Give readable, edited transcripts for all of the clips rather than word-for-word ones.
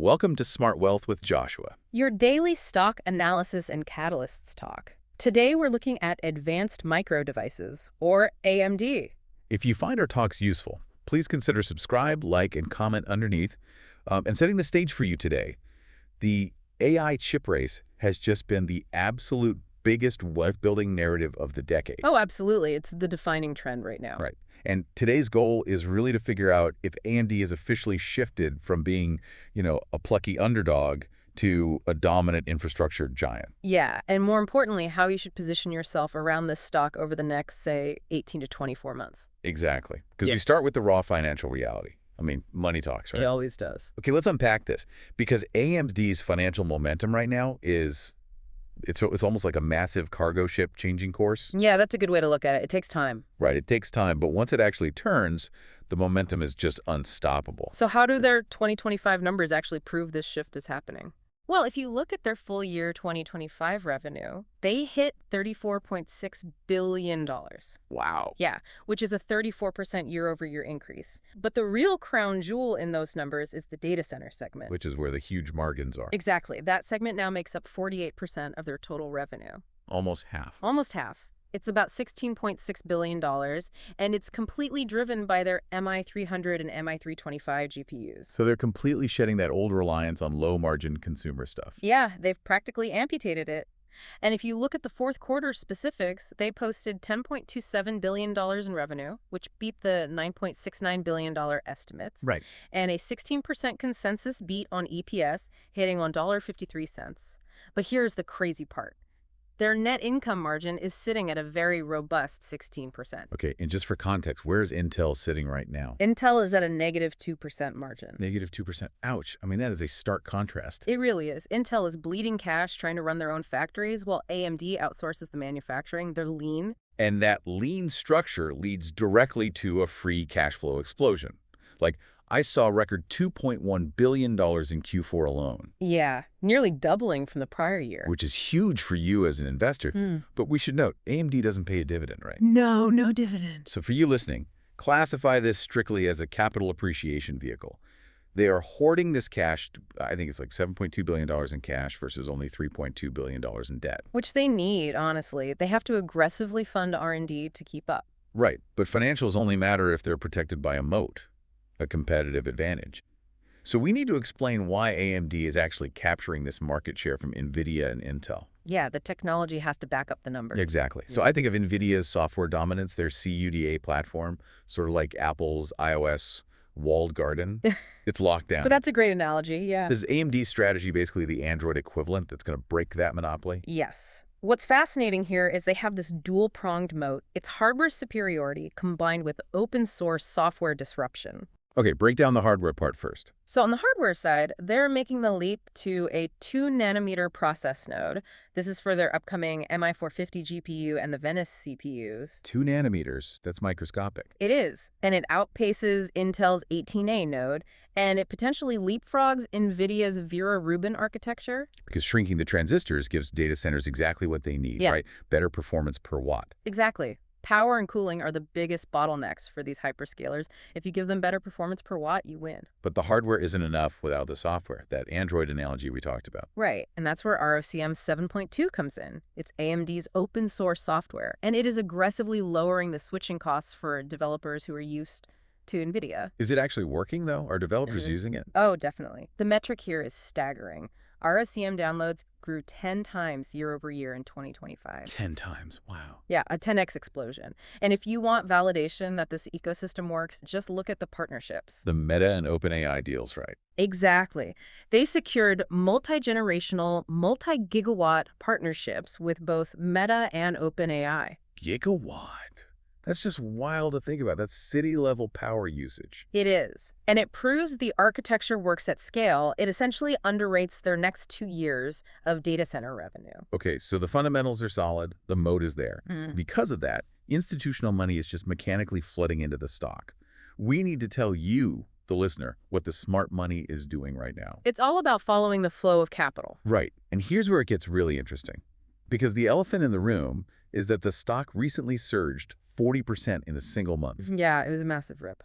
Welcome to Smart Wealth with Joshua. Your daily stock analysis and catalysts talk. Today we're looking at advanced micro devices, or AMD. If you find our talks useful, please consider subscribe, like, and comment underneath. And setting the stage for you today, the AI chip race has just been the absolute biggest wealth-building narrative of the decade. Oh, absolutely. It's the defining trend right now. Right. And today's goal is really to figure out if AMD has officially shifted from being, a plucky underdog to a dominant infrastructure giant. Yeah, and more importantly, how you should position yourself around this stock over the next, say, 18 to 24 months. Exactly. Because we start with the raw financial reality. I mean, money talks, right? It always does. Okay, let's unpack this. Because AMD's financial momentum right now is, it's almost like a massive cargo ship changing course. Yeah, that's a good way to look at it. It takes time. Right, it takes time, but once it actually turns, the momentum is just unstoppable. So how do their 2025 numbers actually prove this shift is happening? Well, if you look at their full year 2025 revenue, they hit $34.6 billion. Wow. Yeah, which is a 34% year-over-year increase. But the real crown jewel in those numbers is the data center segment. Which is where the huge margins are. Exactly. That segment now makes up 48% of their total revenue. Almost half. Almost half. It's about $16.6 billion, and it's completely driven by their MI300 and MI325 GPUs. So they're completely shedding that old reliance on low-margin consumer stuff. Yeah, they've practically amputated it. And if you look at the fourth quarter specifics, they posted $10.27 billion in revenue, which beat the $9.69 billion estimates. Right. And a 16% consensus beat on EPS, hitting $1.53. But here's the crazy part. Their net income margin is sitting at a very robust 16%. Okay, and just for context, where's Intel sitting right now? Intel is at a negative 2% margin. Negative 2%. Ouch. I mean, that is a stark contrast. It really is. Intel is bleeding cash trying to run their own factories, while AMD outsources the manufacturing. They're lean. And that lean structure leads directly to a free cash flow explosion. Like, I saw a record $2.1 billion in Q4 alone. Yeah, nearly doubling from the prior year. Which is huge for you as an investor. But we should note, AMD doesn't pay a dividend, right? No dividend. So for you listening, classify this strictly as a capital appreciation vehicle. They are hoarding this cash. I think it's like $7.2 billion in cash versus only $3.2 billion in debt. Which they need, honestly. They have to aggressively fund R&D to keep up. Right, but financials only matter if they're protected by a moat, a competitive advantage. So we need to explain why AMD is actually capturing this market share from Nvidia and Intel. Yeah, the technology has to back up the numbers. Exactly. So I think of Nvidia's software dominance, their CUDA platform, sort of like Apple's iOS walled garden. It's locked down. But that's a great analogy, yeah. Is AMD's strategy basically the Android equivalent that's going to break that monopoly? Yes. What's fascinating here is they have this dual-pronged moat. It's hardware superiority combined with open-source software disruption. Okay, break down the hardware part first. So on the hardware side, they're making the leap to a 2-nanometer process node. This is for their upcoming MI450 GPU and the Venice CPUs. 2 nanometers, that's microscopic. It is, and it outpaces Intel's 18A node, and it potentially leapfrogs NVIDIA's Vera Rubin architecture. Because shrinking the transistors gives data centers exactly what they need, right? Better performance per watt. Exactly. Power and cooling are the biggest bottlenecks for these hyperscalers. If you give them better performance per watt, you win. But the hardware isn't enough without the software, that Android analogy we talked about. Right, and that's where ROCm 7.2 comes in. It's AMD's open source software, and it is aggressively lowering the switching costs for developers who are used to Nvidia. Is it actually working, though? Are developers using it? Oh, definitely. The metric here is staggering. ROCm downloads grew 10 times year over year in 2025. 10 times, wow. Yeah, a 10x explosion. And if you want validation that this ecosystem works, just look at the partnerships. The Meta and OpenAI deals, right? Exactly. They secured multi-generational, multi-gigawatt partnerships with both Meta and OpenAI. Gigawatt. That's just wild to think about. That's city-level power usage. It is. And it proves the architecture works at scale. It essentially underrates their next 2 years of data center revenue. Okay, so the fundamentals are solid. The moat is there. Because of that, institutional money is just mechanically flooding into the stock. We need to tell you, the listener, what the smart money is doing right now. It's all about following the flow of capital. Right. And here's where it gets really interesting. Because the elephant in the room is that the stock recently surged 40% in a single month. Yeah, it was a massive rip.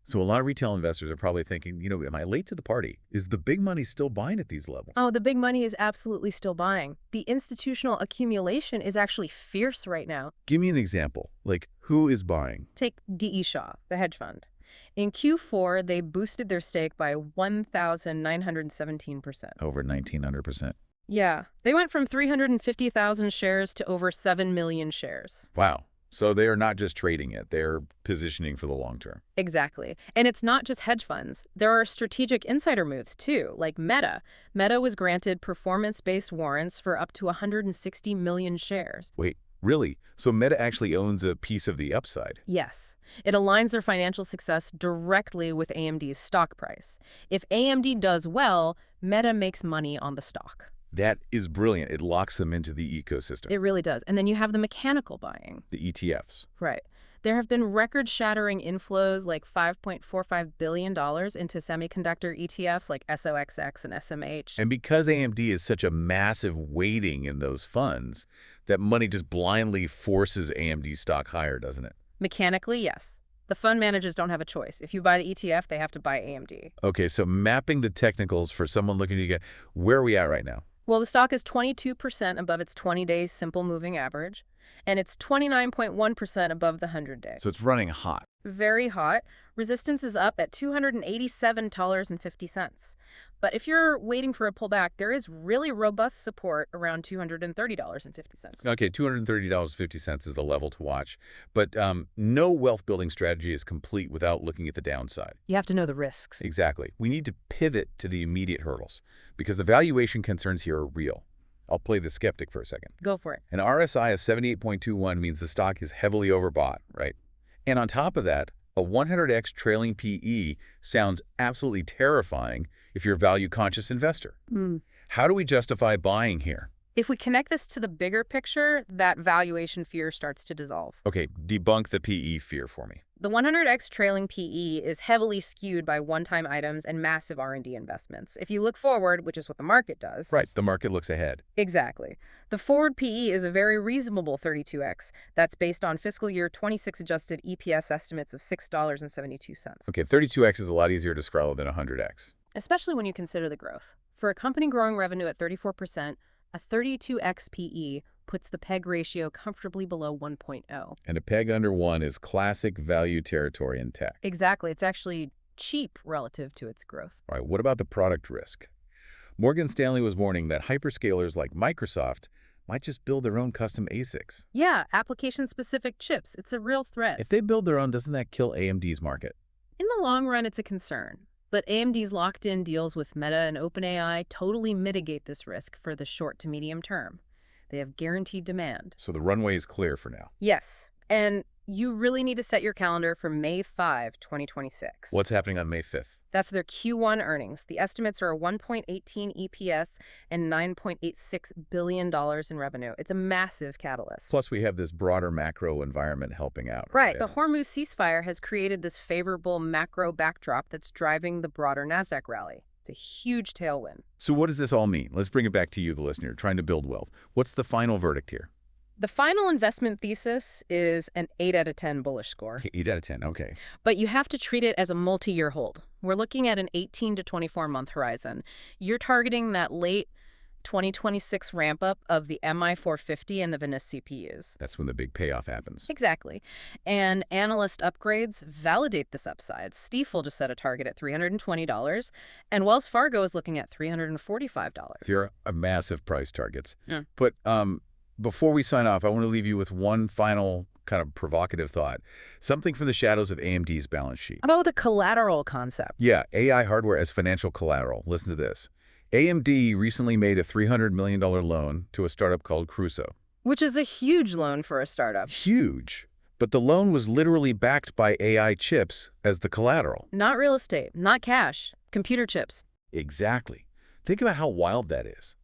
So a lot of retail investors are probably thinking, am I late to the party? Is the big money still buying at these levels? Oh, the big money is absolutely still buying. The institutional accumulation is actually fierce right now. Give me an example. Like, who is buying? Take D.E. Shaw, the hedge fund. In Q4, they boosted their stake by 1,917%. Over 1,900%. Yeah, they went from 350,000 shares to over 7 million shares. Wow. So they are not just trading it, they're positioning for the long term. Exactly. And it's not just hedge funds. There are strategic insider moves, too, like Meta. Meta was granted performance-based warrants for up to 160 million shares. Wait, really? So Meta actually owns a piece of the upside? Yes. It aligns their financial success directly with AMD's stock price. If AMD does well, Meta makes money on the stock. That is brilliant. It locks them into the ecosystem. It really does. And then you have the mechanical buying. The ETFs. Right. There have been record-shattering inflows like $5.45 billion into semiconductor ETFs like SOXX and SMH. And because AMD is such a massive weighting in those funds, that money just blindly forces AMD stock higher, doesn't it? Mechanically, yes. The fund managers don't have a choice. If you buy the ETF, they have to buy AMD. Okay, so mapping the technicals for someone looking to get, where are we at right now? Well, the stock is 22% above its 20-day simple moving average, and it's 29.1% above the 100-day. So it's running hot. Very hot. Resistance is up at $287.50. But if you're waiting for a pullback, there is really robust support around $230.50. Okay, $230.50 is the level to watch. But no wealth-building strategy is complete without looking at the downside. You have to know the risks. Exactly. We need to pivot to the immediate hurdles because the valuation concerns here are real. I'll play the skeptic for a second. Go for it. An RSI of 78.21 means the stock is heavily overbought, right? And on top of that, a 100x trailing PE sounds absolutely terrifying if you're a value-conscious investor. How do we justify buying here? If we connect this to the bigger picture, that valuation fear starts to dissolve. Okay, debunk the PE fear for me. The 100x trailing PE is heavily skewed by one-time items and massive R&D investments. If you look forward, which is what the market does. Right, the market looks ahead. Exactly. The forward PE is a very reasonable 32x. That's based on fiscal year 26 adjusted EPS estimates of $6.72. Okay, 32x is a lot easier to swallow than 100x. Especially when you consider the growth. For a company growing revenue at 34%, a 32x PE puts the PEG ratio comfortably below 1.0. And a peg under 1 is classic value territory in tech. Exactly. It's actually cheap relative to its growth. All right, what about the product risk? Morgan Stanley was warning that hyperscalers like Microsoft might just build their own custom ASICs. Yeah, application-specific chips. It's a real threat. If they build their own, doesn't that kill AMD's market? In the long run, it's a concern. But AMD's locked-in deals with Meta and OpenAI totally mitigate this risk for the short to medium term. They have guaranteed demand. So the runway is clear for now. Yes, and you really need to set your calendar for May 5, 2026. What's happening on May 5th? That's their Q1 earnings. The estimates are 1.18 EPS and $9.86 billion in revenue. It's a massive catalyst. Plus, we have this broader macro environment helping out. Right. The Hormuz ceasefire has created this favorable macro backdrop that's driving the broader NASDAQ rally. It's a huge tailwind. So what does this all mean? Let's bring it back to you, the listener, trying to build wealth. What's the final verdict here? The final investment thesis is an 8 out of 10 bullish score. Okay, 8 out of 10, okay. But you have to treat it as a multi-year hold. We're looking at an 18 to 24-month horizon. You're targeting that late 2026 ramp-up of the MI450 and the Venice CPUs. That's when the big payoff happens. Exactly. And analyst upgrades validate this upside. Stifel just set a target at $320, and Wells Fargo is looking at $345. Here are massive price targets. Yeah. But before we sign off, I want to leave you with one final kind of provocative thought. Something from the shadows of AMD's balance sheet. About the collateral concept. Yeah, AI hardware as financial collateral. Listen to this. AMD recently made a $300 million loan to a startup called Crusoe. Which is a huge loan for a startup. Huge. But the loan was literally backed by AI chips as the collateral. Not real estate, not cash, computer chips. Exactly. Think about how wild that is.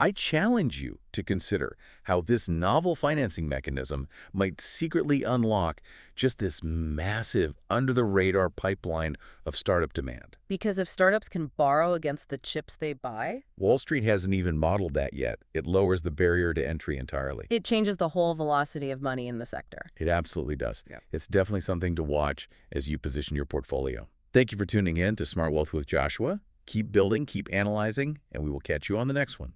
I challenge you to consider how this novel financing mechanism might secretly unlock just this massive, under-the-radar pipeline of startup demand. Because if startups can borrow against the chips they buy, Wall Street hasn't even modeled that yet. It lowers the barrier to entry entirely. it changes the whole velocity of money in the sector. It absolutely does. Yeah. It's definitely something to watch as you position your portfolio. Thank you for tuning in to Smart Wealth with Joshua. Keep building, keep analyzing, and we will catch you on the next one.